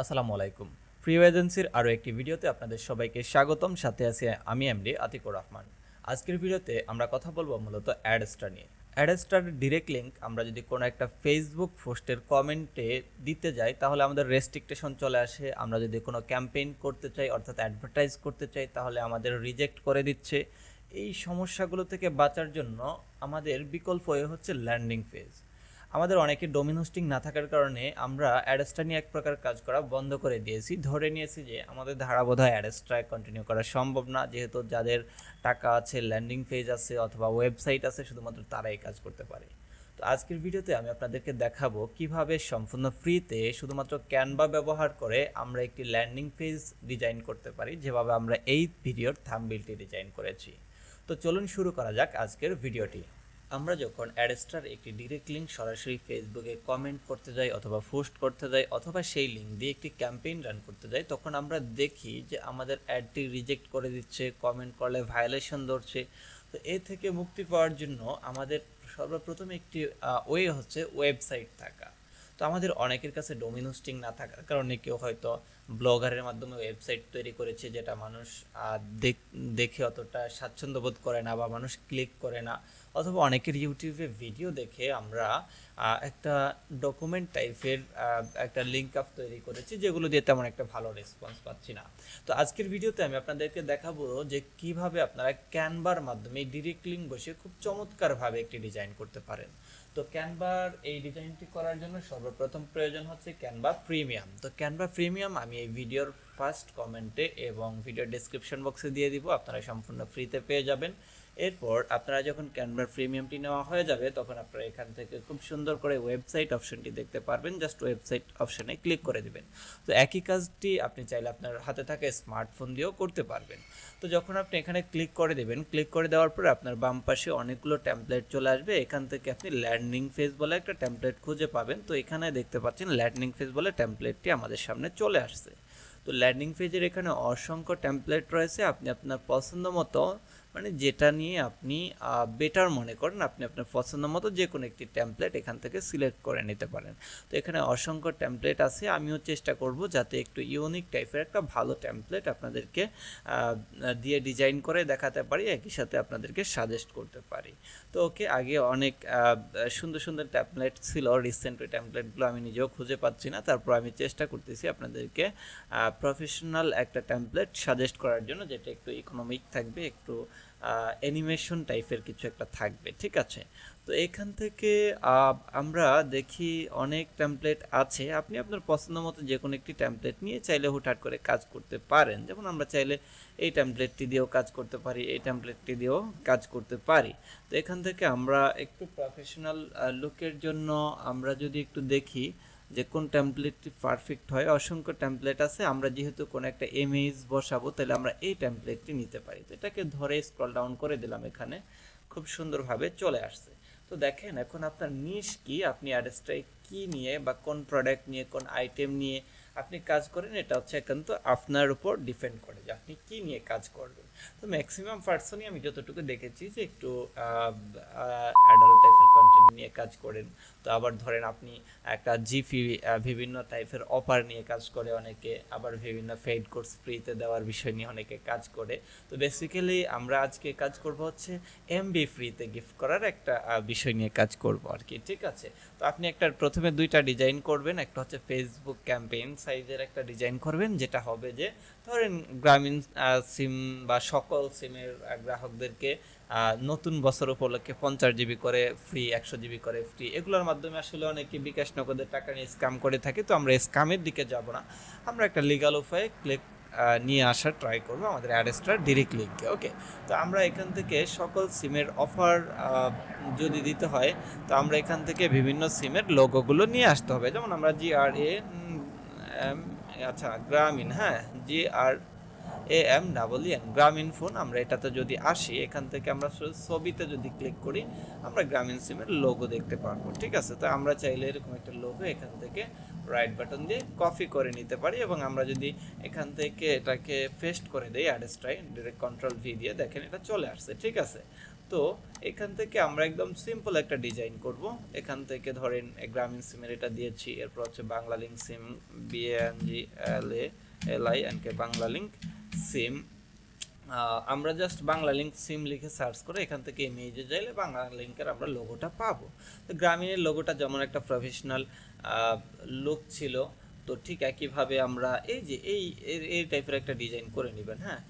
আসসালামু আলাইকুম। ফ্রি এজেন্সির আরও একটি ভিডিওতে আপনাদের সবাইকে স্বাগতম। সাথে আছি আমি এমডি আতিকুর রহমান। আজকের ভিডিওতে আমরা কথা বলবো মূলত অ্যাডস্টার নিয়ে। অ্যাডস্টার ডিরেক্ট লিঙ্ক আমরা যদি কোনো একটা ফেসবুক পোস্টের কমেন্টে দিতে যাই তাহলে আমাদের রেস্ট্রিকটেশন চলে আসে। আমরা যদি কোনো ক্যাম্পেইন করতে চাই অর্থাৎ অ্যাডভার্টাইজ করতে চাই তাহলে আমাদের রিজেক্ট করে দিচ্ছে। এই সমস্যাগুলো থেকে বাঁচার জন্য আমাদের বিকল্প হচ্ছে ল্যান্ডিং পেজ। আমাদের অনেকে ডোমেন হোস্টিং না থাকার কারণে আমরা অ্যাডস্টা নিয়ে এক প্রকার কাজ করা বন্ধ করে দিয়েছি, ধরে নিয়েছি যে আমাদের ধারাবোধহয় অ্যাডস্টায় কন্টিনিউ করা সম্ভব না, যেহেতু যাদের টাকা আছে, ল্যান্ডিং পেজ আছে অথবা ওয়েবসাইট আছে, শুধুমাত্র তারাই কাজ করতে পারে। তো আজকের ভিডিওতে আমি আপনাদেরকে দেখাবো কিভাবে সম্পূর্ণ ফ্রিতে শুধুমাত্র ক্যানভা ব্যবহার করে আমরা একটি ল্যান্ডিং পেজ ডিজাইন করতে পারি, যেভাবে আমরা এই ভিডিওর থাম্বনেইলটি ডিজাইন করেছি। তো চলুন শুরু করা যাক আজকের ভিডিওটি। আমরা যখন অ্যাডস্টার একটি ডিরেক্ট লিঙ্ক সরাসরি ফেসবুকে কমেন্ট করতে যাই অথবা পোস্ট করতে যাই অথবা সেই লিঙ্ক দিয়ে একটি ক্যাম্পেইন রান করতে যাই, তখন আমরা দেখি যে আমাদের অ্যাডটি রিজেক্ট করে দিচ্ছে, কমেন্ট করলে ভায়োলেশন ধরছে। তো এ থেকে মুক্তি পাওয়ার জন্য আমাদের সর্বপ্রথম একটি ওয়ে হচ্ছে ওয়েবসাইট থাকা। তো আমাদের অনেকের কাছে ডোমেন হোস্টিং না থাকার কারণে কেউ হয়তো ব্লগারের মাধ্যমে ওয়েবসাইট তৈরি করেছে, যেটা মানুষ দেখে অতটা স্বাচ্ছন্দ্য বোধ করে না বা মানুষ ক্লিক করে না, অথবা অনেকের ইউটিউবে ভিডিও দেখে আমরা একটা ডকুমেন্ট টাইপের একটা লিঙ্ক আপ তৈরি করেছি, যেগুলো দিয়ে তেমন একটা ভালো রেসপন্স পাচ্ছি না। তো আজকের ভিডিওতে আমি আপনাদেরকে দেখাবো যে কিভাবে আপনারা ক্যানভার মাধ্যমে ডিরেক্ট লিঙ্ক বসে খুব চমৎকারভাবে একটি ডিজাইন করতে পারেন। তো ক্যানভার এই ডিজাইনটি করার জন্য সর্বপ্রথম প্রয়োজন হচ্ছে ক্যানভা প্রিমিয়াম। তো ক্যানভা প্রিমিয়াম আমি এই ভিডিওর ফার্স্ট কমেন্টে এবং ভিডিওর ডেসক্রিপশন বক্সে দিয়ে দিব, আপনারা সম্পূর্ণ ফ্রিতে পেয়ে যাবেন। এরপর আপনারা যখন ক্যানভা প্রিমিয়ামটি নেওয়া হয়ে যাবে তখন আপনারা এখান থেকে খুব সুন্দর করে ওয়েবসাইট অপশনটি দেখতে পারবেন, জাস্ট ওয়েবসাইট অপশনে ক্লিক করে দিবেন। তো একই কাজটি আপনি চাইলে আপনার হাতে থাকা স্মার্টফোন দিয়েও করতে পারবেন। তো যখন আপনি এখানে ক্লিক করে দেবেন, ক্লিক করে দেওয়ার পর আপনার বাম পাশে অনেকগুলো টেমপ্লেট চলে আসবে। এখান থেকে আপনি ল্যান্ডিং পেজ বলে একটা টেমপ্লেট খুঁজে পাবেন। তো এখানে দেখতে পাচ্ছেন ল্যান্ডিং পেজ বলে টেমপ্লেটটি আমাদের সামনে চলে আসছে। তো ল্যান্ডিং পেজের এখানে অসংখ্য টেমপ্লেট রয়েছে, আপনি আপনার পছন্দ মতো মানে যেটা নিয়ে আপনি বেটার মনে করেন আপনি আপনার পছন্দ মতো যে কোনো একটি টেমপ্লেট এখান থেকে সিলেক্ট করে নিতে পারেন। তো এখানে অসংখ্য টেমপ্লেট আছে, আমিও চেষ্টা করব যাতে একটু ইউনিক টাইপের একটা ভালো টেমপ্লেট আপনাদেরকে দিয়ে ডিজাইন করে দেখাতে পারি, একই সাথে আপনাদেরকে সাজেস্ট করতে পারি। তো ওকে, আগে অনেক সুন্দর সুন্দর টেমপ্লেট ছিল, রিসেন্ট ওই টেমপ্লেটগুলো আমি নিজেও খুঁজে পাচ্ছি না, তারপর আমি চেষ্টা করতেছি আপনাদেরকে প্রফেশনাল একটা টেমপ্লেট সাজেস্ট করার জন্য, যেটা একটু ইকোনমিক থাকবে, একটু অ্যানিমেশন টাইপের কিছু একটা থাকবে, ঠিক আছে। তো এখান থেকে আমরা দেখি অনেক টেমপ্লেট আছে, আপনি আপনার পছন্দ মতো যে কোনো একটি টেমপ্লেট নিয়ে চাইলে হুটহাট করে কাজ করতে পারেন। যেমন আমরা চাইলে এই টেমপ্লেটটি দিয়েও কাজ করতে পারি, এই টেমপ্লেটটি দিয়েও কাজ করতে পারি। তো এখান থেকে আমরা একটু প্রফেশনাল লুকের জন্য আমরা যদি একটু দেখি যে কোন টেমপ্লেটটি পারফেক্ট হয়, অসংখ্য টেমপ্লেট আছে। আমরা যেহেতু কোনো একটা ইমেজ বসাবো তাহলে আমরা এই টেমপ্লেটটি নিতে পারি। তো এটাকে ধরে স্ক্রল ডাউন করে দিলাম, এখানে খুব সুন্দরভাবে চলে আসছে। তো দেখেন এখন আপনার নিশ কি, আপনি অ্যাডস্টায় কি নিয়ে বা কোন প্রোডাক্ট নিয়ে কোন আইটেম নিয়ে আপনি কাজ করেন, এটা হচ্ছে কিন্তু আপনার উপর ডিপেন্ড করে যে আপনি কি নিয়ে কাজ করবেন। তো ম্যাক্সিমাম পার্সনই আমি যতটুকু দেখেছি যে একটু অ্যাডাল্ট টাইপের কন্টেন্ট নিয়ে কাজ করেন। তো আবার ধরেন আপনি একটা জিপি বিভিন্ন টাইপের অফার নিয়ে কাজ করে অনেকে, আবার বিভিন্ন পেইড কোর্স ফ্রিতে দেওয়ার বিষয় নিয়ে অনেকে কাজ করে। তো বেসিক্যালি আমরা আজকে কাজ করব হচ্ছে এমবি ফ্রিতে গিফট করার একটা বিষয় নিয়ে কাজ করব আর কি, ঠিক আছে। তো আপনি একটা প্রথমে দুইটা ডিজাইন করবেন, একটা হচ্ছে ফেসবুক ক্যাম্পেইন সাইজের একটা ডিজাইন করবেন, যেটা হবে যে ধরেন গ্রামীণ সিম বা সকল সিমের গ্রাহকদেরকে নতুন বছর উপলক্ষে 50 জিবি করে ফ্রি, 100 জিবি করে ফ্রি, এগুলোর মাধ্যমে আসলে অনেকে বিকাশ নগদের টাকা নিয়ে স্ক্যাম করে থাকে। তো আমরা স্ক্যামের দিকে যাব না, আমরা একটা লিগাল উপায়ে ক্লিক নিয়ে আসার ট্রাই করবো আমাদের অ্যাডস্টার ডিরেক্ট লিঙ্কে। ওকে, তো আমরা এখান থেকে সকল সিমের অফার যদি দিতে হয় তো আমরা এখান থেকে বিভিন্ন সিমের লোগোগুলো নিয়ে আসতে হবে। যেমন আমরা আচ্ছা গ্রামীণ, হ্যাঁ GRAMEEN গ্রামীণ ফোন, আমরা এটাতে যদি আসি এখান থেকে আমরা ছবিতে যদি ক্লিক করি আমরা গ্রামীণ সিমের লোগো দেখতে পারবো, ঠিক আছে। তো আমরা চাইলে এরকম একটা লোগো এখান থেকে রাইট বাটন দিয়ে কপি করে নিতে পারি, এবং আমরা যদি এখান থেকে এটাকে পেস্ট করে দেই অ্যাডস্টাই ডিরেক্ট কন্ট্রোল ভি দিয়ে, দেখেন এটা চলে আসছে, ঠিক আছে। তো তো এখান থেকে আমরা একদম সিম্পল একটা ডিজাইন করব। এখান থেকে ধরেন গ্রামীণ সিমের এটা দিয়েছি, এরপর হচ্ছে বাংলা লিঙ্ক সিম, BANGLALINK বাংলা লিঙ্ক সিম। আমরা জাস্ট বাংলা লিঙ্ক সিম লিখে সার্চ করে এখান থেকে ইমেজে যাইলে বাংলা লিঙ্কের আমরা লোগোটা পাবো। তো গ্রামীণের লোগোটা যেমন একটা প্রফেশনাল লুক ছিল, তো ঠিক একইভাবে আমরা এই যে এই টাইপের একটা ডিজাইন করে নেবেন। হ্যাঁ,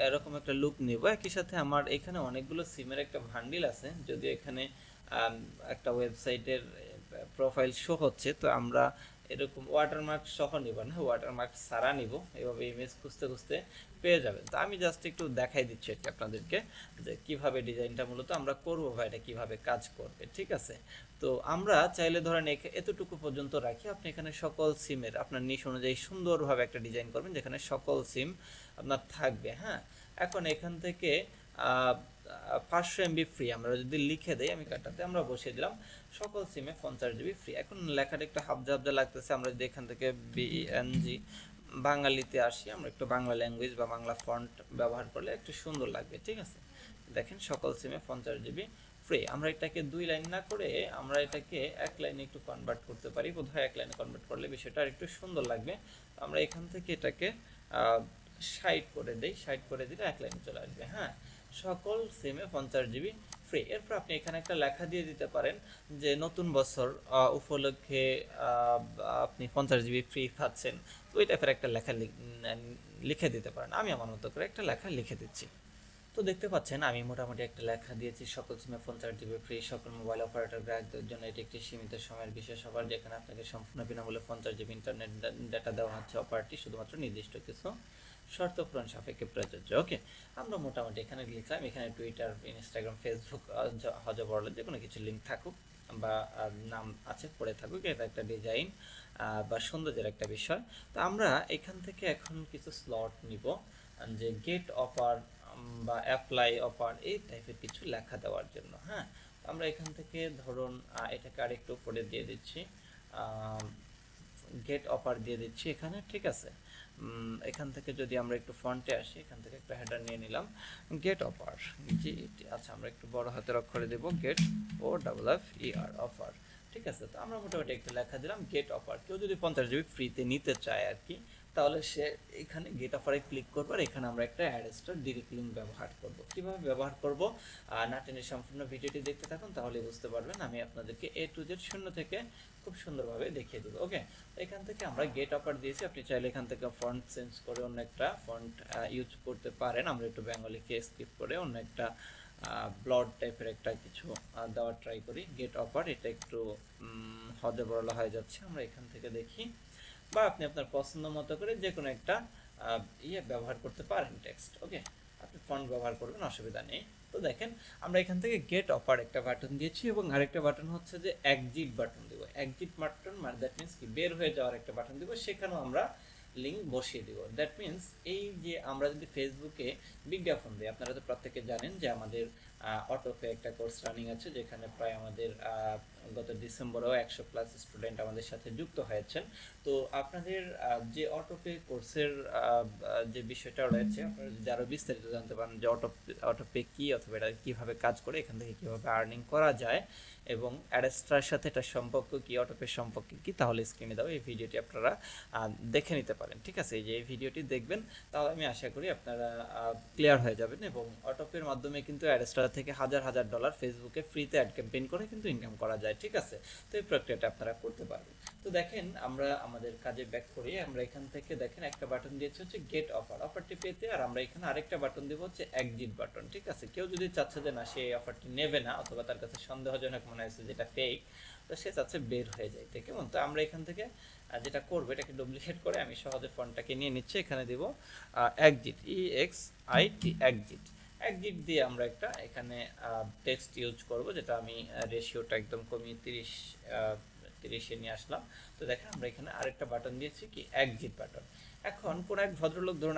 এরকম একটা লুক নেব। একই সাথে আমার এখানে অনেকগুলো সিমের একটা ভান্ডিল আছে, যদিও এখানে একটা ওয়েবসাইটের প্রোফাইল শো হচ্ছে, তো আমরা এরকম ওয়াটারমার্ক সহ নিব না, ওয়াটারমার্ক ছাড়া নিব। এভাবে ইমেজ খুঁজতে খুঁজতে পেয়ে যাবেন। তো আমি জাস্ট একটু দেখাই দিচ্ছি আর কি আপনাদেরকে যে কিভাবে ডিজাইনটা মূলত আমরা করবো বা এটা কিভাবে কাজ করবে। ঠিক আছে, তো আমরা চাইলে ধরেন এতটুকু পর্যন্ত রাখি। আপনি এখানে সকল সিমের আপনার নিশ অনুযায়ী সুন্দরভাবে একটা ডিজাইন করবেন যেখানে সকল সিম আপনার থাকবে। হ্যাঁ, এখন এখান থেকে 500 MB ফ্রি আমরা যদি লিখে দেই, আমি কাটাতে আমরা বসিয়ে দিলাম সকল সিমে 50 GB ফ্রি। এখন লেখাটা একটু হাবজা হাবজা লাগতেছে, আমরা যদি এখান থেকে BNG বাঙালিতে আসি, আমরা একটু বাংলা ল্যাঙ্গুয়েজ বা বাংলা ফন্ট ব্যবহার করলে একটু সুন্দর লাগবে। ঠিক আছে, দেখেন সকল সিমে 50 GB ফ্রি। আমরা এটাকে 2 লাইন না করে আমরা এটাকে 1 লাইনে একটু কনভার্ট করতে পারি, বোধহয় 1 লাইনে কনভার্ট করলে বিষয়টা আর একটু সুন্দর লাগবে। আমরা এখান থেকে এটাকে 60 করে দেই, 60 করে দিলে 1 লাইনে চলে আসবে। হ্যাঁ, সকল সিমে 50 GB ফ্রি। এরপর আপনি এখানে একটা লেখা দিয়ে দিতে পারেন যে নতুন বছর উপলক্ষে আপনি 50 GB ফ্রি পাচ্ছেন। তো ওই টাইপের একটা লেখা লিখে দিতে পারেন। আমি আমার মতো করে একটা লেখা লিখে দিচ্ছি। তো দেখতে পাচ্ছেন আমি মোটামুটি একটা লেখা দিয়েছি, সকল সিমে 50 GB ফ্রি, সকল মোবাইল অপারেটর গ্রাহকদের জন্য এটি একটি সীমিত সময়ের বিশেষ অফার, যেখানে আপনাকে সম্পূর্ণ বিনামূল্যে 50 GB ইন্টারনেট ডেটা দেওয়া হচ্ছে। অফারটি শুধুমাত্র নির্দিষ্ট কিছু শর্ত পূরণ সাপেক্ষে প্রযোজ্য। ওকে, আমরা মোটামুটি এখানে লিখলাম। এখানে টুইটার, ইনস্টাগ্রাম, ফেসবুক, হজবরলে যে কোনো কিছু লিঙ্ক থাকুক বা নাম আছে পড়ে থাকুক, এটা একটা ডিজাইন বা সৌন্দর্যের একটা বিষয়। তো আমরা এখান থেকে এখন কিছু স্লট নিব যে গেট অফার বা অ্যাপ্লাই অফার এই টাইপের কিছু লেখা দেওয়ার জন্য। হ্যাঁ, আমরা এখান থেকে ধরুন এটাকে আরেকটু উপরে দিয়ে দিচ্ছি, গেট অফার দিয়ে দিচ্ছি এখানে। ঠিক আছে, এখান থেকে যদি আমরা একটু ফন্টে আসি, এখান থেকে একটা হেডার নিয়ে নিলাম গেট অফার জি। আচ্ছা, আমরা একটু বড় হাতের অক্ষরে দেব গেট OFFER অফার। ঠিক আছে, তো আমরা মোটামুটি একটা লেখা দিলাম গেট অফার। কেউ যদি 50 GB ফ্রিতে নিতে চায় আর কি, তাহলে সে এখানে গেট অফারে ক্লিক করবে। আর এখানে আমরা একটা অ্যাড স্টার ডিরেক্ট লিঙ্ক ব্যবহার করব। কিভাবে ব্যবহার করব না টেনে সম্পূর্ণ ভিডিওটি দেখতে থাকুন, তাহলে বুঝতে পারবেন। আমি আপনাদেরকে A to Z শূন্য থেকে খুব সুন্দরভাবে দেখিয়ে দেবো। ওকে, এখান থেকে আমরা গেট অফার দিয়েছি। আপনি চাইলে এখান থেকে ফন্ট চেঞ্জ করে অন্য একটা ফন্ট ইউজ করতে পারেন। আমরা একটু বেঙ্গলিকে স্কিপ করে অন্য একটা ব্লড টাইপের একটা কিছু দেওয়ার ট্রাই করি। গেট অফার এটা একটু হজে বড়লা হয়ে যাচ্ছে, আমরা এখান থেকে দেখি। বা আপনি আপনার পছন্দ মতো করে যে কোনো একটা ব্যবহার করতে পারেন টেক্সট। ওকে, আপনি ফন্ট ব্যবহার করবেন, অসুবিধা নেই। তো দেখেন আমরা এখান থেকে গেট অফার একটা বাটন দিয়েছি এবং আরেকটা বাটন হচ্ছে যে এক্সিট বাটন দেব। এক্সিট বাটন মানে দ্যাট মিন্স কি বের হয়ে যাওয়ার একটা বাটন দেব, সেখানেও আমরা লিঙ্ক বসিয়ে দিব। দ্যাট মিন্স এই যে আমরা যদি ফেসবুকে বিজ্ঞাপন দিই, আপনারা তো প্রত্যেকে জানেন যে আমাদের অটোপে একটা কোর্স রানিং আছে, যেখানে প্রায় আমাদের গত ডিসেম্বরেও 100+ স্টুডেন্ট আমাদের সাথে যুক্ত হয়েছেন। তো আপনাদের যে অটোপে কোর্সের যে বিষয়টা রয়েছে, আপনারা যদি আরও বিস্তারিত জানতে পারেন যে অটোপে কী অথবা এটা কীভাবে কাজ করে, এখান থেকে কীভাবে আর্নিং করা যায় এবং অ্যাডস্ট্রার সাথে এটা সম্পর্ক কী, অটোপে সম্পর্কে কী, তাহলে স্ক্রিনে দাও এই ভিডিওটি আপনারা দেখে নিতে পারেন। ঠিক আছে, এই যে এই ভিডিওটি দেখবেন, তাহলে আমি আশা করি আপনারা ক্লিয়ার হয়ে যাবেন। এবং অটোপের মাধ্যমে কিন্তু অ্যাডস্ট্রার থেকে হাজার হাজার ডলার ফেসবুকে ফ্রিতে অ্যাড ক্যাম্পেইন করে কিন্তু ইনকাম করা যায়। ঠিক আছে, তো এই প্রক্রিয়াটা আপনারা করতে পারবেন। তো দেখেন আমরা আমাদের কাজে ব্যাক করি। আমরা এখান থেকে দেখেন একটা বাটন দিয়েছে হচ্ছে গেট অফার, অফারটি পেতে। আর আমরা এখানে আরেকটা বাটন দেবো হচ্ছে এক্সিট বাটন। ঠিক আছে, কেউ যদি চাচ্ছে যে না সে এই অফারটি নেবে না, অথবা তার কাছে সন্দেহজনক মনে হয়েছে যেটা ফেক, তো সে চাচ্ছে বের হয়ে যাইতে, কেমন? তো আমরা এখান থেকে যেটা করবো, এটাকে ডুপ্লিকেট করে আমি সহজে ফন্টটাকে নিয়ে নিচ্ছি, এখানে দিব এক্সিট, EXIT এক্সিট। এক্সিট দিয়ে আমরা একটা এখানে টেক্সট ইউজ করব, যেটা আমি রেশিওটা একদম কমিয়ে 30-30-এ নিয়ে আসলাম। তো দেখেন আমরা এখানে আরেকটা বাটন দিয়েছি কি এক্সিট বাটন। এখন কোন এক ভদ্রলোক ধরুন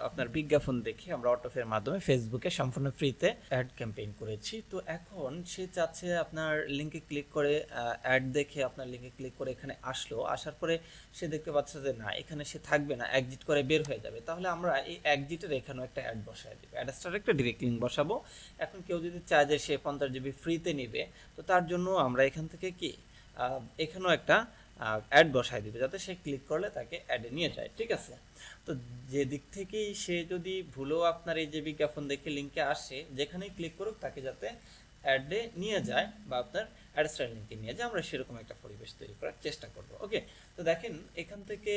আপনার বিজ্ঞাপন দেখে আমরা অটোফের মাধ্যমে ফেসবুকে সম্পূর্ণ ফ্রিতে অ্যাড ক্যাম্পেইন করেছি। তো এখন সে চাচ্ছে আপনার লিঙ্কে ক্লিক করে অ্যাড দেখে আপনার লিঙ্কে ক্লিক করে এখানে আসলো, আসার পরে সে দেখতে পাচ্ছে যে না এখানে সে থাকবে না, এক্সিট করে বের হয়ে যাবে। তাহলে আমরা এই এক্সিটের এখানেও একটা অ্যাড বসায় দিব, অ্যাডস্টার একটা ডিরেক্ট লিঙ্ক বসাবো। এখন কেউ যদি চায় যে সে 50 জিবি ফ্রিতে নেবে, তো তার জন্য আমরা এখান থেকে কি এখানেও একটা অ্যাড বসায় দিবে, যাতে সে ক্লিক করলে তাকে অ্যাডে নিয়ে যায়। ঠিক আছে, তো যে দিক থেকেই সে যদি ভুলেও আপনার এই যে বিজ্ঞাপন দেখে লিঙ্কে আসে, যেখানেই ক্লিক করুক তাকে যাতে অ্যাডে নিয়ে যায় বা আপনার অ্যাডস্টার লিঙ্কে নিয়ে যায়, আমরা সেরকম একটা পরিবেশ তৈরি করার চেষ্টা করব। ওকে, তো দেখেন এখান থেকে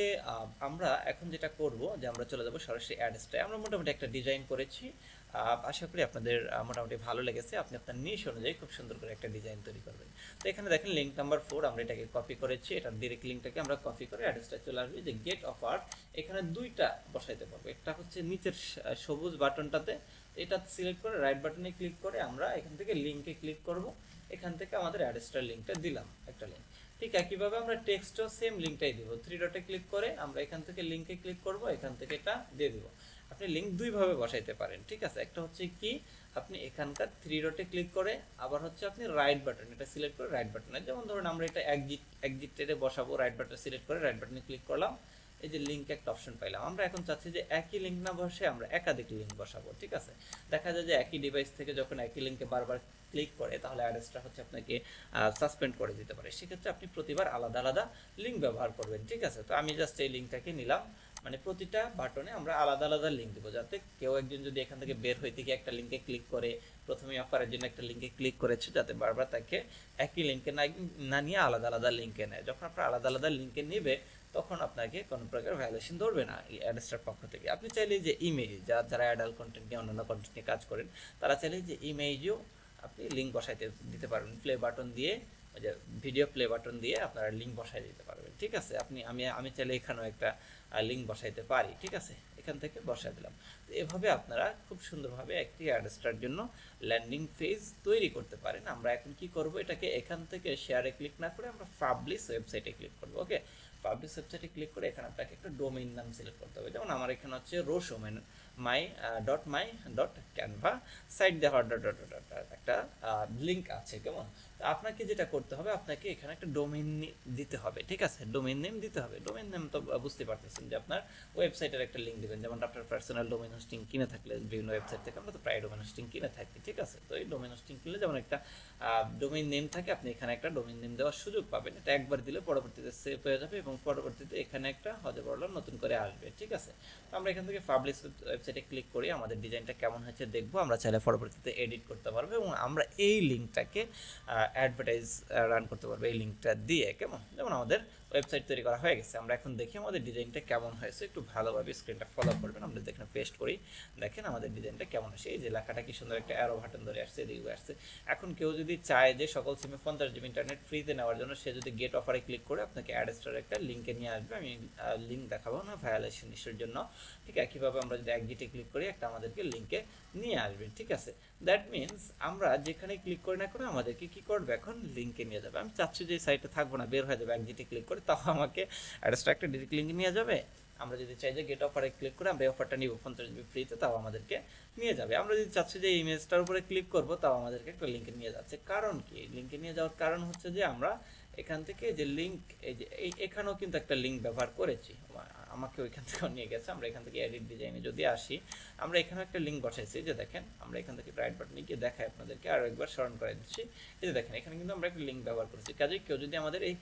আমরা এখন যেটা করব যে আমরা চলে যাব সরাসরি অ্যাডস্টারে। আমরা মোটামুটি একটা ডিজাইন করেছি, আশা করি আপনাদের মোটামুটি ভালো লেগেছে। আপনি আপনার নিশ অনুযায়ী খুব সুন্দর করে একটা ডিজাইন তৈরি করবেন। তো এখানে দেখেন লিঙ্ক নাম্বার 4 আমরা এটাকে কপি করেছি, এটা ডিরেক্ট লিঙ্কটাকে আমরা কপি করে অ্যাড্রেসটা চলে আসবে যে গেট অফার। এখানে দুইটা বসাইতে পারবো, একটা হচ্ছে নিচের সবুজ বাটনটাতে, এটা সিলেক্ট করে রাইট বাটনে ক্লিক করে আমরা এখান থেকে লিঙ্কে ক্লিক করব। এখান থেকে আমাদের অ্যাড্রেসটার লিঙ্কটা দিলাম একটা লিঙ্ক। ঠিক একইভাবে আমরা টেক্সটও সেম লিঙ্কটাই দিব, 3 ডটে ক্লিক করে আমরা এখান থেকে লিঙ্কে ক্লিক করব, এখান থেকে এটা দিয়ে দিব। আপনি লিঙ্ক দুইভাবে বসাইতে পারেন। ঠিক আছে, একটা হচ্ছে কি আপনি এখানকার 3 ডটে ক্লিক করে, আবার হচ্ছে আপনি রাইট বাটন এটা সিলেক্ট করে রাইট বাটনে, যেমন ধরুন আমরা এটা এক্সিটে বসাবো, রাইট বাটন সিলেক্ট করে রাইট বাটনে ক্লিক করলাম, এই যে লিঙ্ক একটা অপশন পাইলাম। আমরা এখন চাচ্ছি যে একই লিঙ্ক না বসে আমরা একাধিক লিঙ্ক বসাবো। ঠিক আছে, দেখা যায় যে একই ডিভাইস থেকে যখন একই লিঙ্কে বারবার ক্লিক করে তাহলে অ্যাড্রেসটা হচ্ছে আপনাকে সাসপেন্ড করে দিতে পারে। সেক্ষেত্রে আপনি প্রতিবার আলাদা আলাদা লিঙ্ক ব্যবহার করবেন। ঠিক আছে, তো আমি জাস্ট এই লিঙ্কটাকে নিলাম, মানে প্রতিটা বাটনে আমরা আলাদা আলাদা লিঙ্ক দেবো, যাতে কেউ একজন যদি এখান থেকে বের হইতে গিয়ে একটা লিঙ্কে ক্লিক করে, প্রথমে অফারের জন্য একটা লিঙ্কে ক্লিক করেছে, যাতে বারবার তাকে একই লিঙ্কে না নিয়ে আলাদা আলাদা লিঙ্কে নেয়। যখন আপনার আলাদা আলাদা লিঙ্কে নেবে তখন আপনাকে কোনো প্রকার ভায়োলেশন ধরবে না এই অ্যাডস্টার পক্ষ থেকে। আপনি চাইলে যে ইমেজ, যারা অ্যাডাল্ট কন্টেন্ট নিয়ে অন্যান্য কন্টেন্ট নিয়ে কাজ করেন, তারা চাইলে যে ইমেজও আপনি লিঙ্ক বসাইতে দিতে পারবেন, প্লে বাটন দিয়ে, ওই যে ভিডিও প্লে বাটন দিয়ে আপনারা লিঙ্ক বসাই দিতে পারবেন। ঠিক আছে, আমি চাইলে এখানেও একটা লিঙ্ক বসাইতে পারি। ঠিক আছে, এখান থেকে বসাই দিলাম। তো এভাবে আপনারা খুব সুন্দরভাবে একটি অ্যাডস্টার জন্য ল্যান্ডিং পেজ তৈরি করতে পারেন। আমরা এখন কি করব, এটাকে এখান থেকে শেয়ারে ক্লিক না করে আমরা পাবলিশ ওয়েবসাইটে ক্লিক করব। ওকে, পাবলিশ ওয়েবসাইটে ক্লিক করে এখানে আপনাকে একটা ডোমেইন নাম সিলেক্ট করতে হবে। যেমন আমার এখানে হচ্ছে my.canva সাইট দেওয়ার একটা লিঙ্ক আছে। কেমন, তো আপনাকে যেটা করতে হবে, আপনাকে এখানে একটা ডোমেইন দিতে হবে। ঠিক আছে, ডোমেইন নেম দিতে হবে। ডোমেইন নেম তো বুঝতে পারতেছেন যে আপনার ওয়েবসাইটের একটা লিঙ্ক দিবেন, যেমন আপনার পার্সোনাল ডোমেইন হোস্টিং কিনে থাকলে বিভিন্ন ওয়েবসাইট থেকে, আমরা তো প্রায় ডোমেইন হোস্টিং কিনে থাকি। ঠিক আছে, তো এই ডোমেইন হোস্টিং কিনলে যেমন একটা ডোমেইন নেম থাকে, আপনি এখানে একটা ডোমেইন নেম দেওয়ার সুযোগ পাবেন। এটা একবার দিলে পরবর্তীতে সেভ হয়ে যাবে এবং পরবর্তীতে এখানে একটা হতে পারলো নতুন করে আসবে। ঠিক আছে, তো আমরা এখান থেকে পাবলিশ ওয়েবসাইটে ক্লিক করি, আমাদের ডিজাইনটা কেমন হয়েছে দেখবো। আমরা চাইলে পরবর্তীতে এডিট করতে পারবো এবং আমরা এই লিঙ্কটাকে অ্যাডভার্টাইজ রান করতে পারবো এই লিঙ্কটা দিয়ে। কেমন, যেমন আমাদের ওয়েবসাইট তৈরি করা হয়ে গেছে। আমরা এখন দেখি আমাদের ডিজাইনটা কেমন হয়েছে, একটু ভালোভাবে স্ক্রিনটা ফলো করবেন। আমরা দেখেন পেস্ট করি, দেখেন আমাদের ডিজাইনটা কেমন আসে। এই যে লেখাটা কি সুন্দর একটা অ্যারো বাটন ধরে আসছে, এদিকে আসছে। এখন কেউ যদি চায় যে সকল সিমে 50 জিবি ইন্টারনেট ফ্রিতে নেওয়ার জন্য, সে যদি গেট অফারে ক্লিক করে আপনাকে অ্যাডস্টার একটা লিঙ্কে নিয়ে আসবে। আমি লিঙ্ক দেখাবো না ভায়োলেশন ইস্যুর জন্য। ঠিক একইভাবে আমরা যদি এক্সিটে ক্লিক করি, একটা আমাদেরকে লিঙ্কে নিয়ে আসবে। ঠিক আছে, দ্যাট মিনস আমরা যেখানে ক্লিক করি না করে আমাদেরকে কি করবে, এখন লিঙ্কে নিয়ে যাবে। আমি চাচ্ছি যে সাইটে থাকবো না, বের হয়ে যাবে, এক্সিটে ক্লিক করে তাও আমাকে অ্যাডস্টার একটা ডিরেক্ট লিঙ্কে নিয়ে যাবে। আমরা যদি চাই যে গেট অফারে ক্লিক করে আমরা এই অফারটা নিব 50 জিবি ফ্রিতে, তাও আমাদেরকে নিয়ে যাবে। আমরা যদি চাচ্ছি যে ইমেজটার উপরে ক্লিক করব, তাও আমাদেরকে একটা লিঙ্কে নিয়ে যাচ্ছে। কারণ কি, লিঙ্কে নিয়ে যাওয়ার কারণ হচ্ছে যে আমরা এখান থেকে যে লিঙ্ক, এই যে এখানেও কিন্তু একটা লিঙ্ক ব্যবহার করেছি, আমাকে ওইখান থেকে নিয়ে গেছে। আমরা এখান থেকে এডিট ডিজাইনে যদি আসি, আমরা এখানে একটা লিঙ্ক বসাইছি, যে দেখেন আমরা এখান থেকে রাইট বাটনে গিয়ে দেখাই আপনাদেরকে, আরও একবার স্মরণ করে দিচ্ছি। এই যে দেখেন এখানে কিন্তু আমরা একটা লিঙ্ক ব্যবহার করেছি। কাজেই কেউ যদি আমাদের এই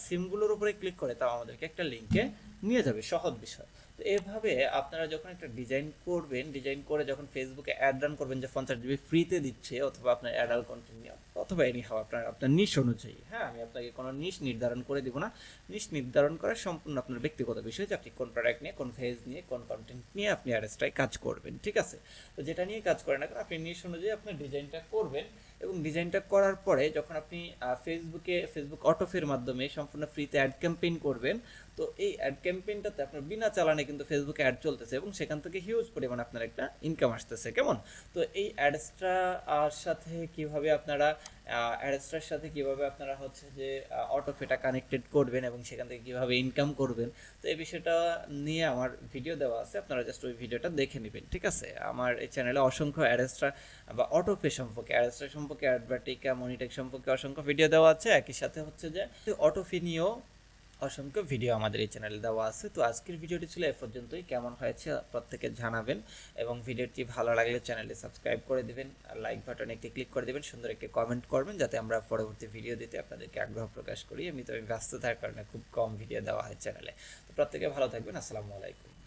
সিমগুলোর উপরে ক্লিক করে, তাও আমাদেরকে একটা লিঙ্কে নিয়ে যাবে, সহজ বিষয়। তো এভাবে আপনারা যখন একটা ডিজাইন করবেন, ডিজাইন করে যখন ফেসবুকে অ্যাড রান করবেন যে 50 জিবি ফ্রিতে দিচ্ছে, অথবা আপনার অ্যাডাল্ট কন্টেন্ট নিয়ে, অথবা এনি হাও আপনার নিশ অনুযায়ী, হ্যাঁ আমি আপনাকে কোনো নিশ নির্ধারণ করে দিব না। নিশ নির্ধারণ করা সম্পূর্ণ আপনার ব্যক্তিগত বিষয়, যে আপনি কোন প্রোডাক্ট নিয়ে, কোন ফেজ নিয়ে, কোন কন্টেন্ট নিয়ে আপনি অ্যাডস্টায় কাজ করবেন। ঠিক আছে, তো যেটা নিয়ে কাজ করেন না কেন, আপনি নিশ অনুযায়ী আপনার ডিজাইনটা করবেন। এবং ডিজাইনটা করার পরে যখন আপনি ফেসবুক অটোফের মাধ্যমে সম্পূর্ণ ফ্রিতে অ্যাড ক্যাম্পেইন করবেন, তো এই অ্যাড ক্যাম্পেইনটাতে আপনার বিনা চালানে কিন্তু ফেসবুকে অ্যাড চলতেছে এবং সেখান থেকে হিউজ পরিমাণে আপনার একটা ইনকাম আসতেছে, কেমন? তো এই অ্যাডসটা সাথে কিভাবে আপনারা অ্যাডসটার সাথে কিভাবে আপনারা হচ্ছে যে অটোপেটা কানেক্টেড করবেন এবং সেখান থেকে কিভাবে ইনকাম করবেন, তো এই বিষয়টা নিয়ে আমার ভিডিও দেওয়া আছে, আপনারা জাস্ট ওই ভিডিওটা দেখে নেবেন, ঠিক আছে? আমার এই চ্যানেলে অসংখ্য অ্যাডসটা বা অটোপে সম্পর্কে, অ্যাডসটা সম্পর্কে, অ্যাডভার্টিকা মনিটেক সম্পর্কে অসংখ্য ভিডিও দেওয়া আছে। একই সাথে হচ্ছে যে অটোপে নিয়েও অসংখ্য ভিডিও আমাদের এই চ্যানেলে দেওয়া আছে। তো আজকের ভিডিওটি ছিল এ পর্যন্তই। কেমন হয়েছে প্রত্যেকে জানাবেন এবং ভিডিওটি ভালো লাগলে চ্যানেলে সাবস্ক্রাইব করে দিবেন আর লাইক বাটনে একটি ক্লিক করে দিবেন, সুন্দর একটি কমেন্ট করবেন যাতে আমরা পরবর্তী ভিডিও দিতে আপনাদেরকে আগ্রহ প্রকাশ করি। আমি ব্যস্ততার কারণে খুব কম ভিডিও দেওয়া হয় চ্যানেলে। তো প্রত্যেকে ভালো থাকবেন। আসসালামু আলাইকুম।